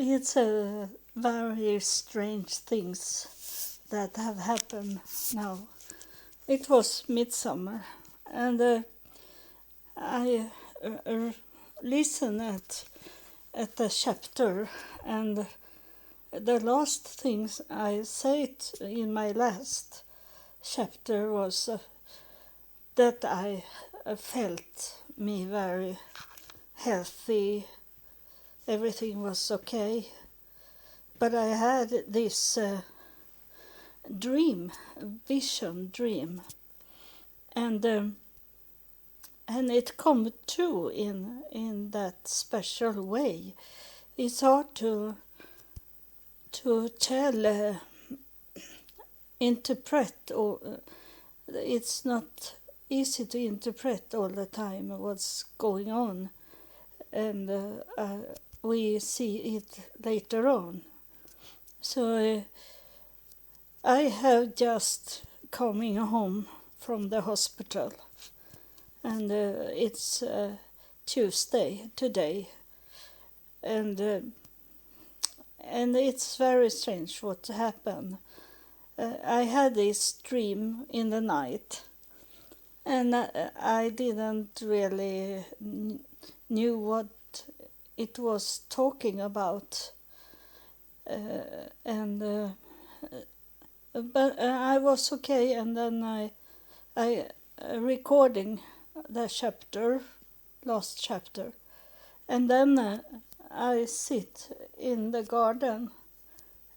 It's a very strange things that have happened now. It was midsummer, and I listened at the chapter, and the last things I said in my last chapter was that I felt me very healthy, everything was okay, but I had this vision dream, and it come true in that special way. It's hard to tell, interpret, or it's not easy to interpret all the time what's going on, and we see it later on. So I have just coming home from the hospital, and it's Tuesday today, and it's very strange what happened. I had this dream in the night, and I didn't really knew what it was talking about, and but I was okay, and then I recording the last chapter, and then I sit in the garden,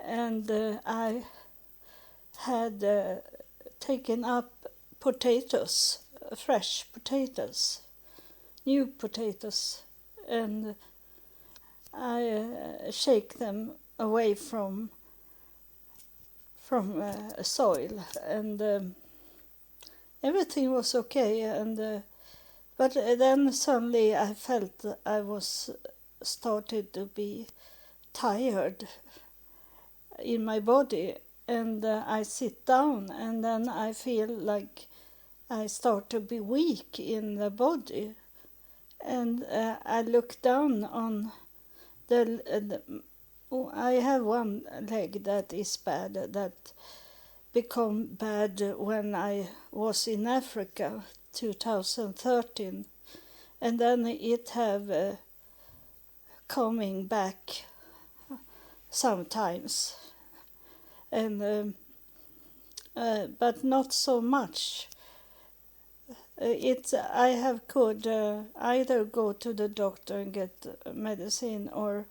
and I had taken up potatoes, fresh potatoes, new potatoes, and I shake them away from soil, and everything was okay, and but then suddenly I felt I was started to be tired in my body, and I sit down, and then I feel like I start to be weak in the body, and I look down on the I have one leg that is bad, that become bad when I was in Africa 2013, and then it have coming back sometimes, and but not so much. I have could either go to the doctor and get medicine, or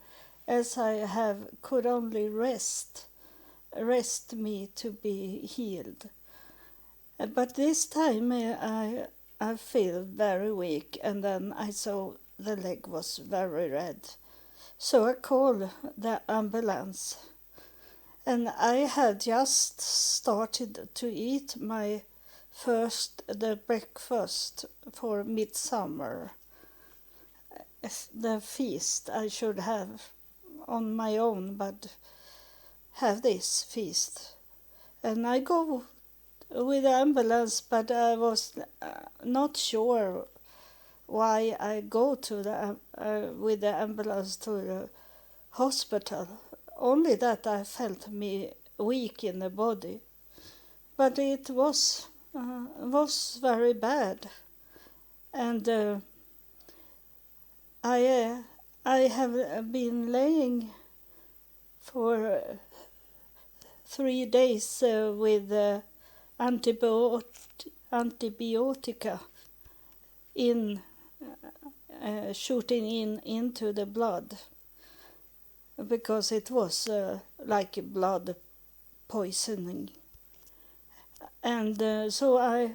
as I have could only rest me to be healed. But this time I feel very weak, and then I saw the leg was very red. So I called the ambulance, and I had just started to eat the breakfast for midsummer, the feast I should have on my own, but have this feast. And I go with the ambulance, but I was not sure why I go to with the ambulance to the hospital. Only that I felt me weak in the body, but it was very bad, and I have been laying for 3 days with antibiotica in shooting into the blood, because it was like blood poisoning, and so I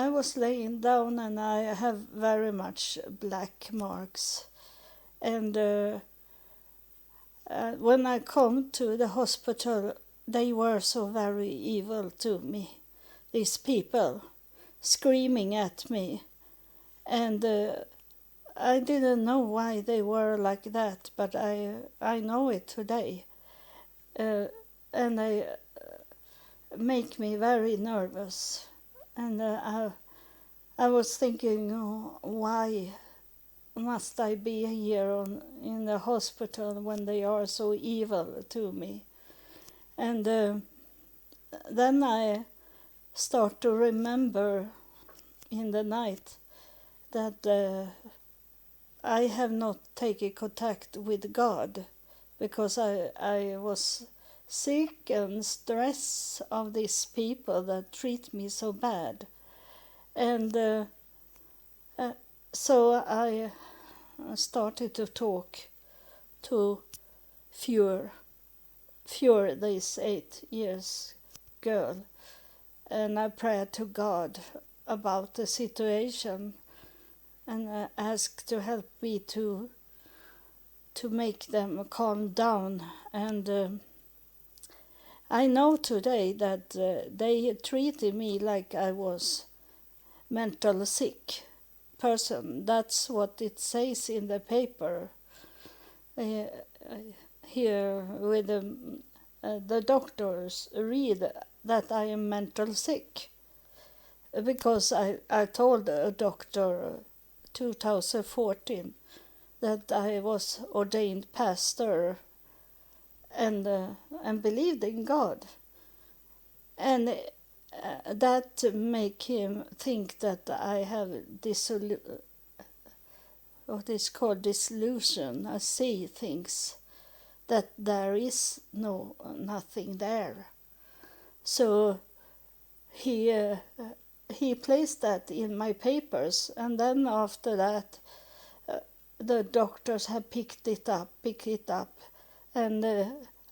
was laying down, and I have very much black marks, and when I come to the hospital, they were so very evil to me, these people, screaming at me, and I didn't know why they were like that, but I know it today, and they make me very nervous, and I was thinking, oh, why must I be here in the hospital when they are so evil to me? And then I start to remember in the night that I have not taken contact with God because I was sick and stressed of these people that treat me so bad. And so I started to talk to Fyre, this 8 years girl, and I prayed to God about the situation and asked to help me to make them calm down. And I know today that they treated me like I was mental sick person. That's what it says in the paper here with the doctors read that I am mental sick because I told a doctor 2014 that I was ordained pastor and believed in God, and that make him think that I have what is called disillusion. I see things that there is nothing there. So he placed that in my papers, and then after that the doctors have picked it up, and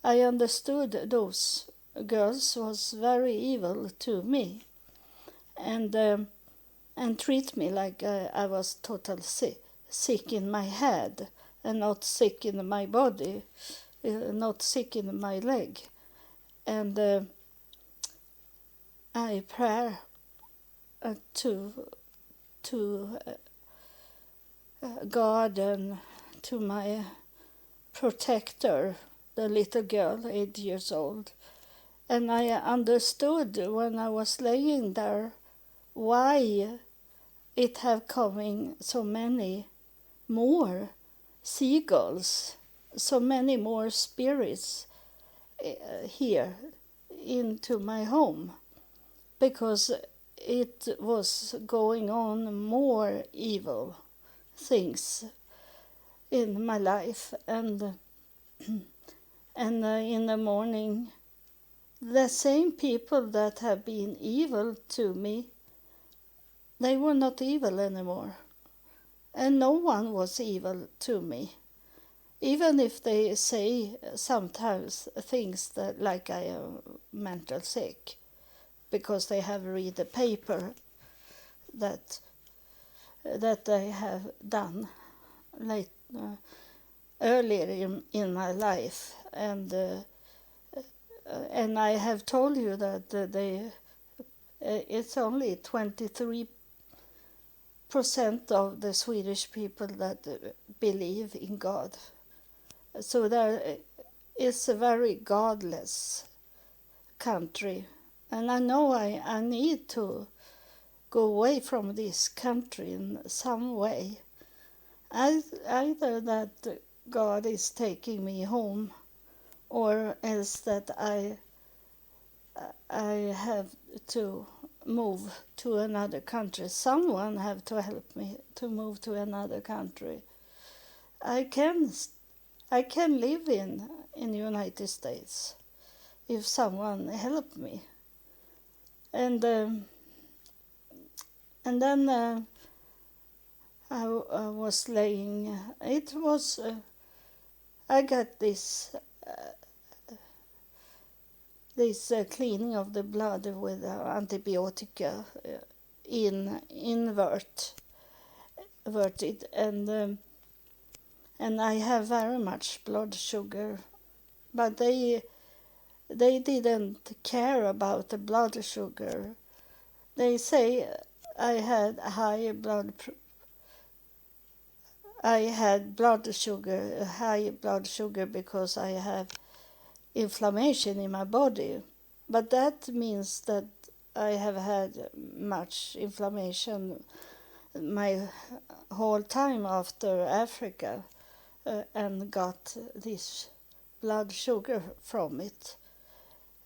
I understood those girls was very evil to me, and treat me like I was totally sick in my head and not sick in my body, not sick in my leg. And I pray to God and to my protector, the little girl, 8 years old. And I understood when I was laying there why it have coming so many more seagulls, so many more spirits here into my home, because it was going on more evil things in my life. And in the morning, the same people that have been evil to me, they were not evil anymore, and no one was evil to me, even if they say sometimes things that like I am mental sick, because they have read the paper that I have done earlier in my life, and I have told you that it's only 23% of the Swedish people that believe in God. So there is a very godless country, and I know I need to go away from this country in some way. Either that God is taking me home, or else that I have to move to another country. Someone have to help me to move to another country. I can live in the United States if someone help me. And then I was laying. It was I got this cleaning of the blood with antibiotica inverted, and I have very much blood sugar, but they didn't care about the blood sugar. They say I had high blood sugar because I have inflammation in my body, but that means that I have had much inflammation my whole time after Africa and got this blood sugar from it.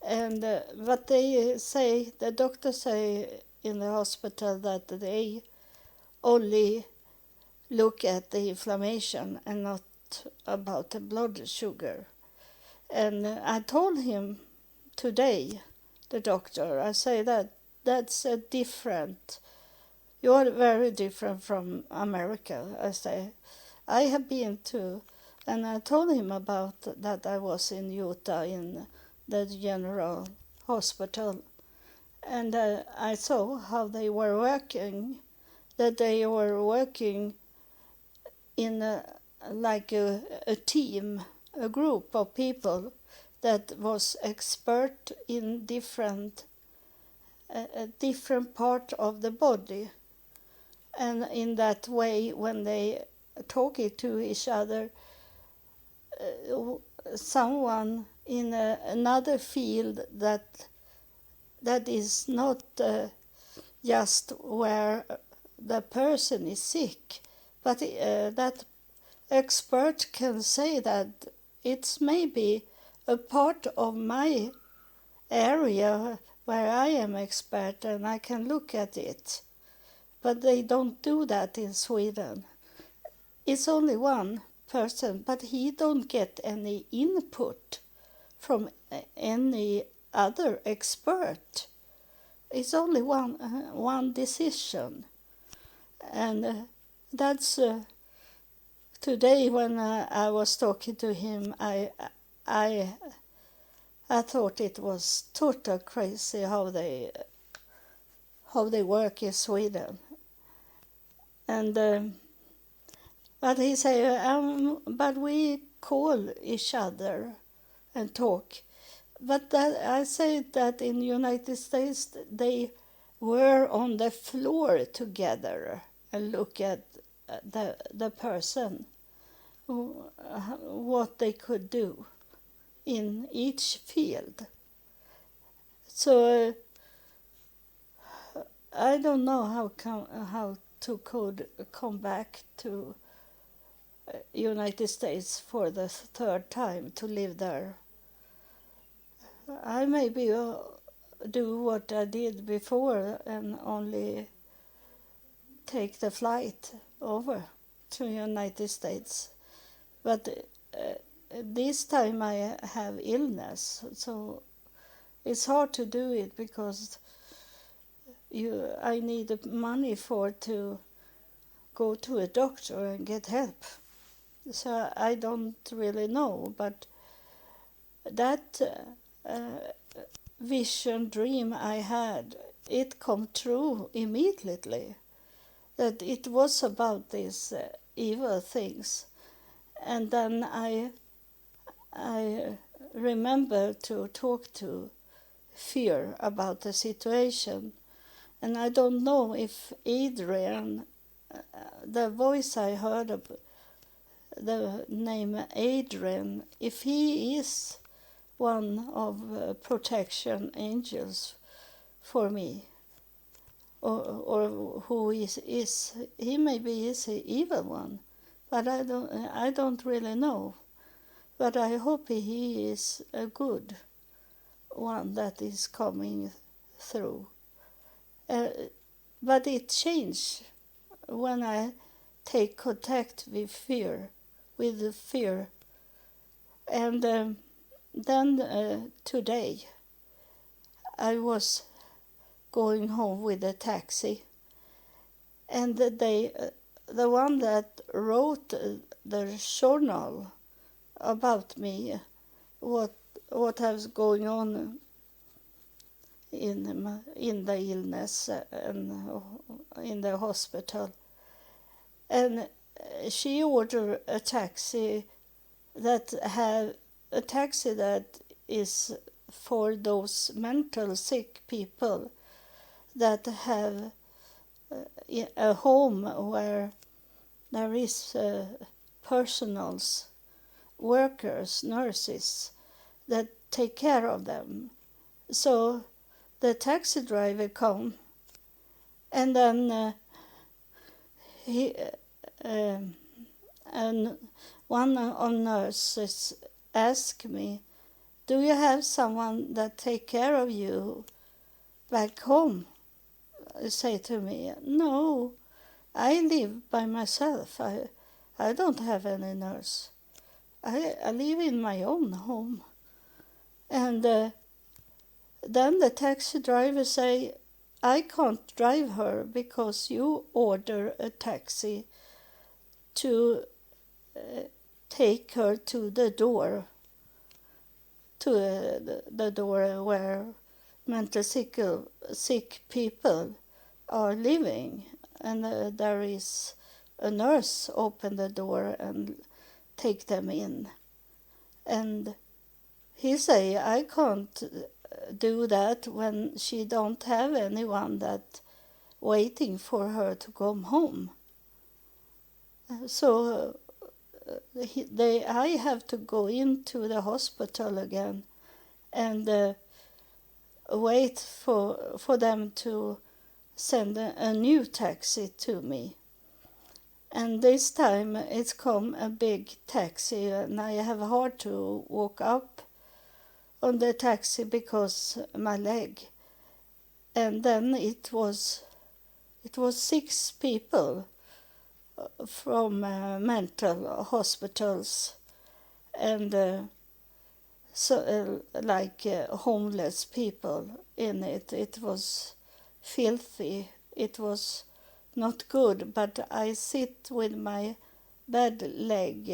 And but the doctors say in the hospital that they only look at the inflammation and not about the blood sugar. And I told him today, the doctor, I say that's a different, you're very different from America. I say, I have been to, and I told him about that I was in Utah in the general hospital. And I saw how they were working, that they were working in like a team, a group of people that was expert in different different part of the body. And in that way, when they talking to each other, someone in another field that is not just where the person is sick, but that expert can say that it's maybe a part of my area where I am expert and I can look at it. But they don't do that in Sweden. It's only one person, but he don't get any input from any other expert. It's only one decision. And that's today when I was talking to him, I thought it was total crazy how they work in Sweden. And but he said, but we call each other and talk. But I say that in the United States they were on the floor together and look at the person, what they could do in each field. So I don't know how to come back to United States for the third time to live there. I maybe do what I did before and only take the flight over to United States. But this time I have illness, so it's hard to do it because I need money to go to a doctor and get help. So I don't really know, but that vision dream I had, it come true immediately. That it was about these evil things, and then I remember to talk to Fyre about the situation, and I don't know if Adrian, the voice I heard of the name Adrian, if he is one of protection angels for me, or who is he maybe is the evil one, but I don't really know. But I hope he is a good one that is coming through. But it changed when I take contact with Fyre. And then today I was going home with a taxi, and the one that wrote the journal about me, what was going on in the illness and in the hospital, and she ordered a taxi that is for those mental sick people that have a home where there is personals, workers, nurses that take care of them. So the taxi driver come, and then he and one of nurses asked me, "Do you have someone that take care of you back home?" Say to me, "No, I live by myself. I don't have any nurse. I live in my own home." And then the taxi driver say, "I can't drive her because you order a taxi to take her to the door, to the door where mental sick people are living, and there is a nurse open the door and take them in." And he say, "I can't do that when she don't have anyone that waiting for her to come home." So I have to go into the hospital again and wait for them to send a new taxi to me. And this time it's come a big taxi, and I have hard to walk up on the taxi because my leg. And then it was 6 people from mental hospitals, and homeless people in it. It was filthy. It was not good, but I sit with my bad leg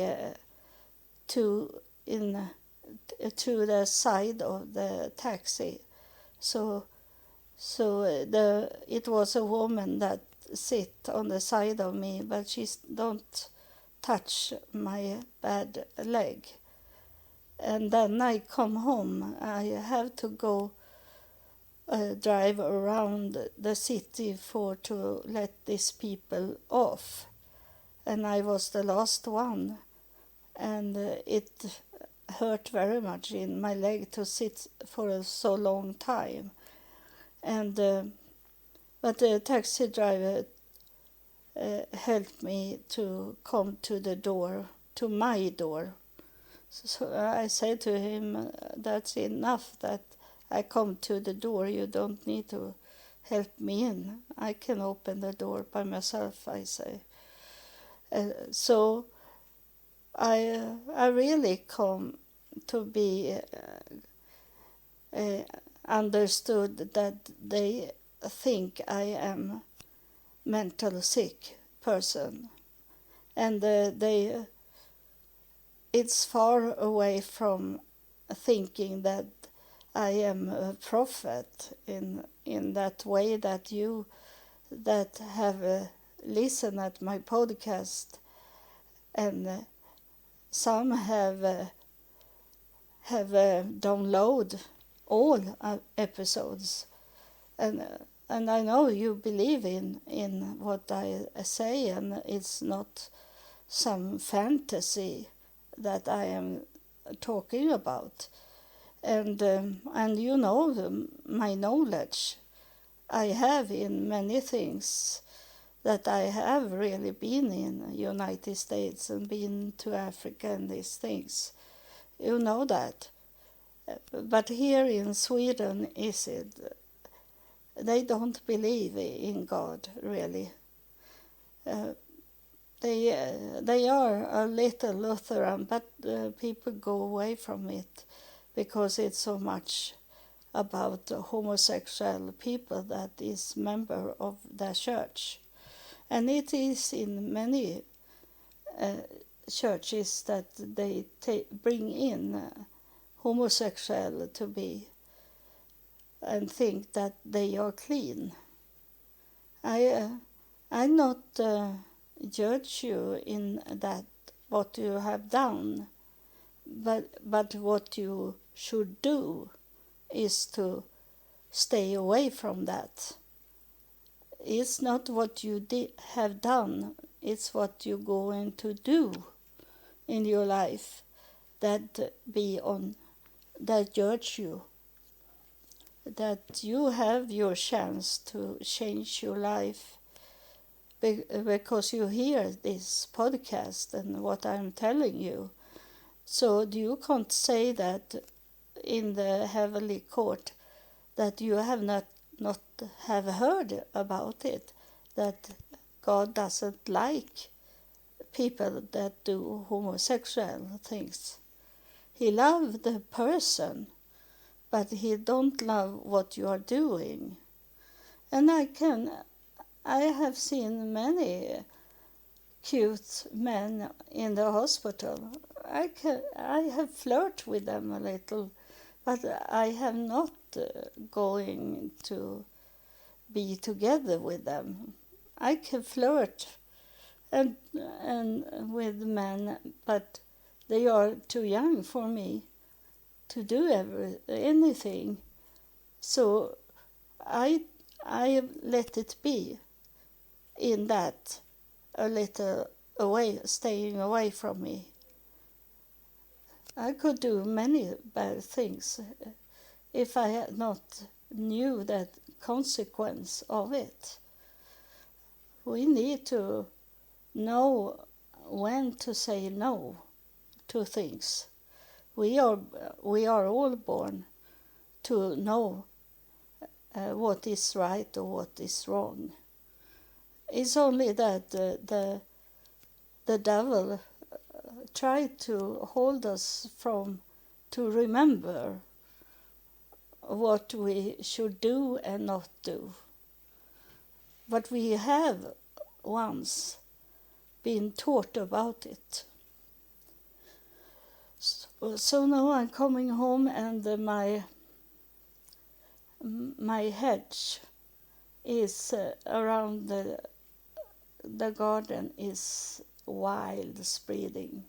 to the side of the taxi. So it was a woman that sit on the side of me, but she don't touch my bad leg. And then I come home. I have to go drive around the city to let these people off. And I was the last one. And it hurt very much in my leg to sit for so long time. And but the taxi driver helped me to come to the door, to my door. So I said to him, "That's enough that I come to the door. You don't need to help me in. I can open the door by myself," I say. So I really come to be understood that they think I am mental sick person, and it's far away from thinking that I am a prophet in that way, that you that have listened at my podcast, and some have download all episodes, and I know you believe in what I say, and it's not some fantasy that I am talking about, and you know my knowledge I have in many things, that I have really been in United States and been to Africa and these things. You know that. But here in Sweden, they don't believe in God, really. They are a little Lutheran, but people go away from it because it's so much about homosexual people that is member of the church. And it is in many churches that they bring in homosexual to be, and think that they are clean. I not judge you in that what you have done, but what you should do is to stay away from that. It's not what you have done, it's what you're going to do in your life that judge you. That you have your chance to change your life, because you hear this podcast and what I'm telling you. So you can't say that in the heavenly court that you have not have heard about it, that God doesn't like people that do homosexual things. He loves the person, but he don't love what you are doing. And I have seen many cute men in the hospital. I have flirted with them a little, but I have not going to be together with them. I can flirt and with men, but they are too young for me to do anything. So I let it be in that a little away, staying away from me. I could do many bad things if I had not knew that consequence of it. We need to know when to say no to things. We are all born to know what is right or what is wrong. It's only that the devil tried to hold us from to remember what we should do and not do. But we have once been taught about it. So now I'm coming home and my hedge is around the garden is wild spreading.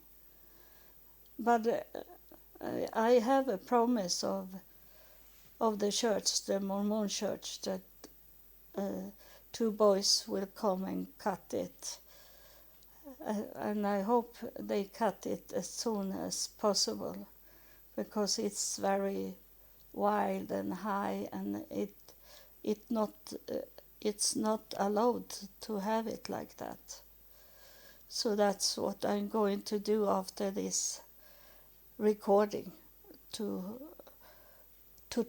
But I have a promise of the church, the Mormon church, that 2 boys will come and cut it. And I hope they cut it as soon as possible, because it's very wild and high, and it's not allowed to have it like that. So that's what I'm going to do after this recording, to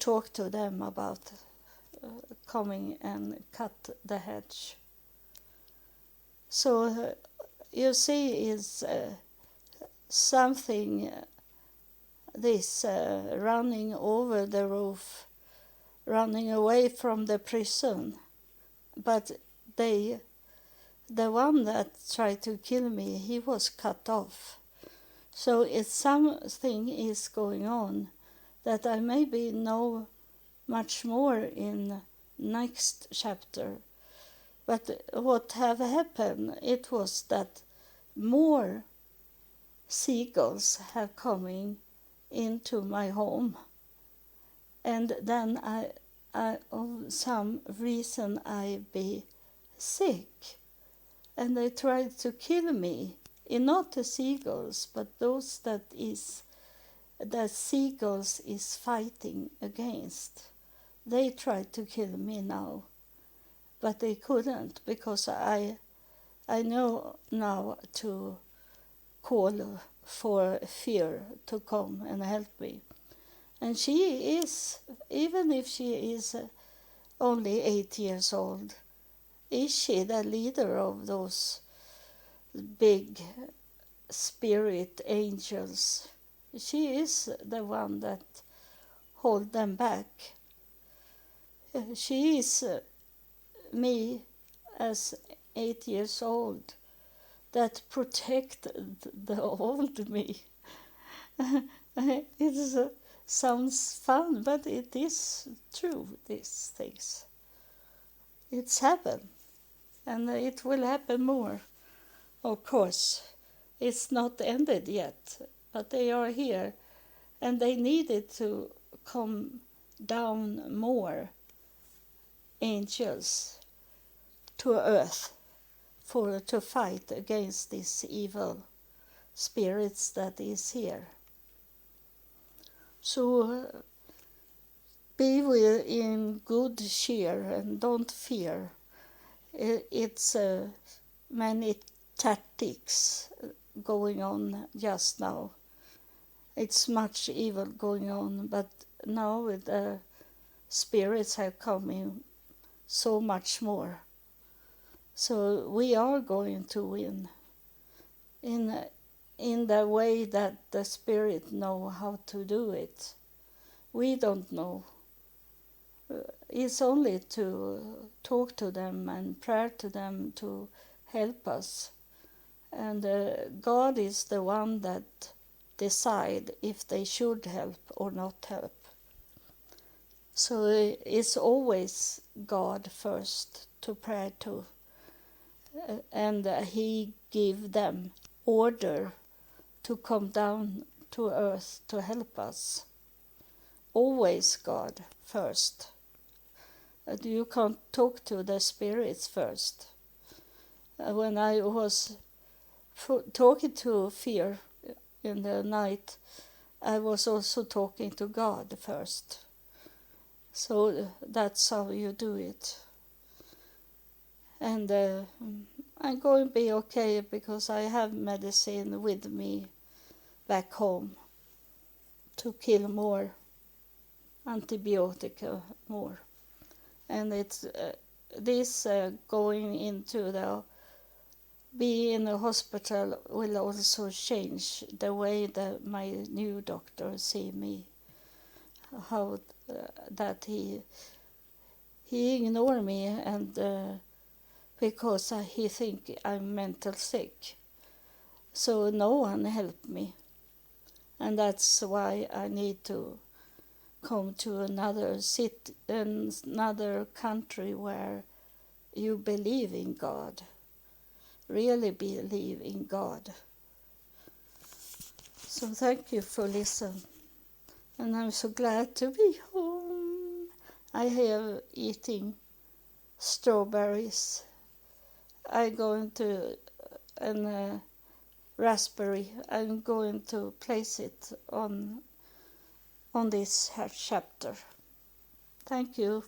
talk to them about coming and cut the hedge. So you see, is something this running over the roof, running away from the prison, but the one that tried to kill me, he was cut off. So it's something is going on that I maybe know much more in next chapter. But what have happened, it was that more seagulls have coming into my home. And then I of some reason I be sick. And they tried to kill me. Not the seagulls, but those that seagulls is fighting against. They tried to kill me now, but they couldn't, because I know now to call for Fyre to come and help me. And she is, even if she is only 8 years old, is she the leader of those big spirit angels? She is the one that hold them back. She is me as 8 years old that protect the old me. It sounds fun, but it is true, these things. It's happened, and it will happen more. Of course, it's not ended yet, but they are here, and they needed to come down more angels to earth to fight against these evil spirits that is here. So be in good cheer and don't fear. It's many tactics going on just now. It's much evil going on, but now the spirits have come in so much more. So we are going to win in the way that the spirit know how to do it. We don't know. It's only to talk to them and pray to them to help us. And God is the one that decide if they should help or not help. So it's always God first to pray to. And he give them order to come down to earth to help us. Always God first. You can't talk to the spirits first. When I was talking to Fyre in the night, I was also talking to God first. So that's how you do it. And I'm going to be okay because I have medicine with me back home to kill more antibiotic more. And it's this going into the be in the hospital will also change the way that my new doctor see me. How that he ignore me and because he think I'm mental sick. So no one help me, and that's why I need to come to another city, another country where you believe in God, really believe in God. So thank you for listening, and I'm so glad to be home. I have eating strawberries. I going to and raspberry. I'm going to place it on this chapter. Thank you.